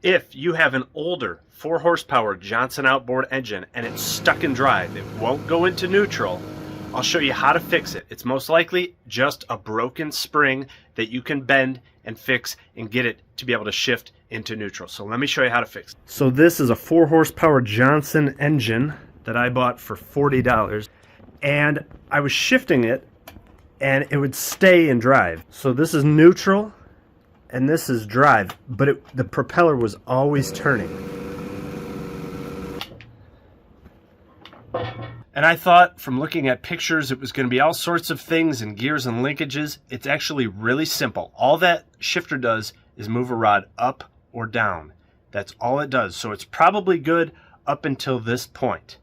If you have an older 4 horsepower Johnson outboard engine and it's stuck in drive, it won't go into neutral, I'll show you how to fix it. It's most likely just a broken spring that you can bend and fix and get it to be able to shift into neutral. So let me show you how to fix it. So this is a 4 horsepower Johnson engine that I bought for $40, and I was shifting it and it would stay in drive. So this is neutral and this is drive, but the propeller was always turning. And I thought from looking at pictures it was going to be all sorts of things and gears and linkages. It's actually really simple. All that shifter does is move a rod up or down. That's all it does. So it's probably good up until this point.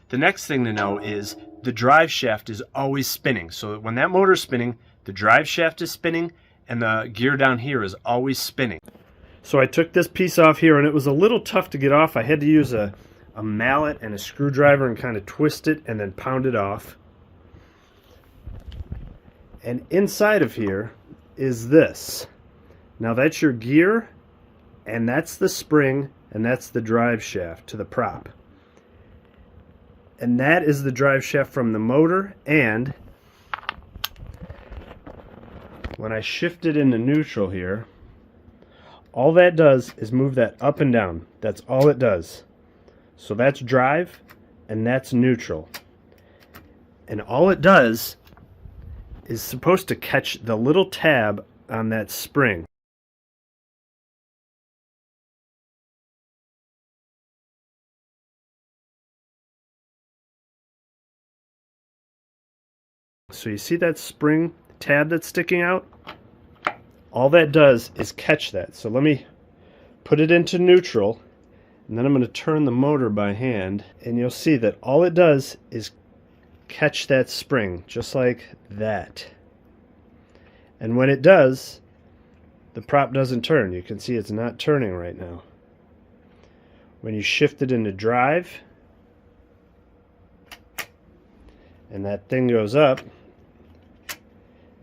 The next thing to know is the drive shaft is always spinning. So when that motor is spinning, the drive shaft is spinning and the gear down here is always spinning. So I took this piece off here and it was a little tough to get off. I had to use a mallet and a screwdriver and kind of twist it and then pound it off. And inside of here is this. Now that's your gear, and that's the spring, and that's the drive shaft to the prop. And that is the drive shaft from the motor, and when I shift it into neutral here, all that does is move that up and down. That's all it does. So that's drive and that's neutral. And all it does is supposed to catch the little tab on that spring. So you see that spring tab that's sticking out? All that does is catch that. So let me put it into neutral, and then I'm going to turn the motor by hand, and you'll see that all it does is catch that spring, just like that. And when it does, the prop doesn't turn. You can see it's not turning right now. When you shift it into drive, and that thing goes up,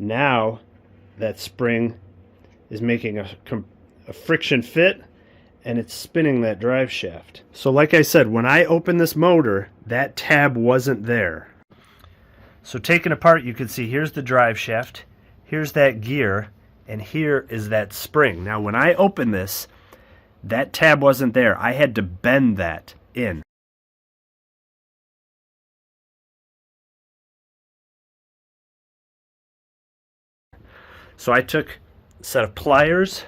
now that spring is making a friction fit, and it's spinning that drive shaft. So like I said, when I opened this motor, that tab wasn't there. So taken apart, you can see here's the drive shaft, here's that gear, and here is that spring. Now when I opened this, that tab wasn't there. I had to bend that in. So I took a set of pliers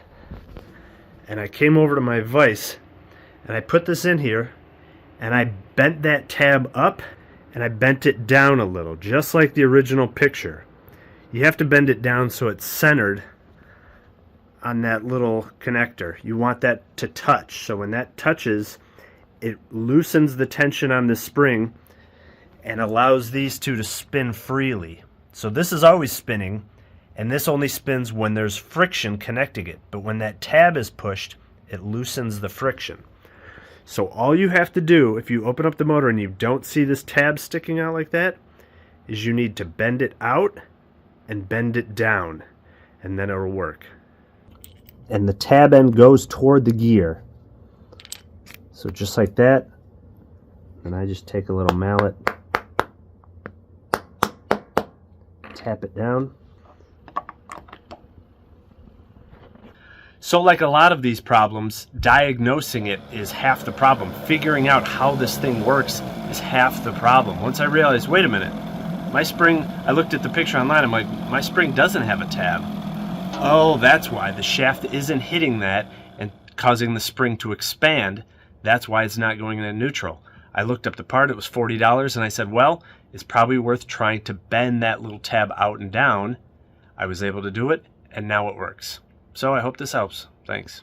and I came over to my vise and I put this in here and I bent that tab up and I bent it down a little, just like the original picture. You have to bend it down so it's centered on that little connector. You want that to touch, so when that touches, it loosens the tension on the spring and allows these two to spin freely. So this is always spinning, and this only spins when there's friction connecting it. But when that tab is pushed, it loosens the friction. So all you have to do, if you open up the motor and you don't see this tab sticking out like that, is you need to bend it out and bend it down, and then it'll work. And the tab end goes toward the gear. So just like that, and I just take a little mallet, tap it down. So like a lot of these problems, diagnosing it is half the problem. Figuring out how this thing works is half the problem. Once I realized, wait a minute, my spring, I looked at the picture online, I'm like, my spring doesn't have a tab. Oh, that's why the shaft isn't hitting that and causing the spring to expand. That's why it's not going into neutral. I looked up the part, it was $40, and I said, well, it's probably worth trying to bend that little tab out and down. I was able to do it, and now it works. So I hope this helps. Thanks.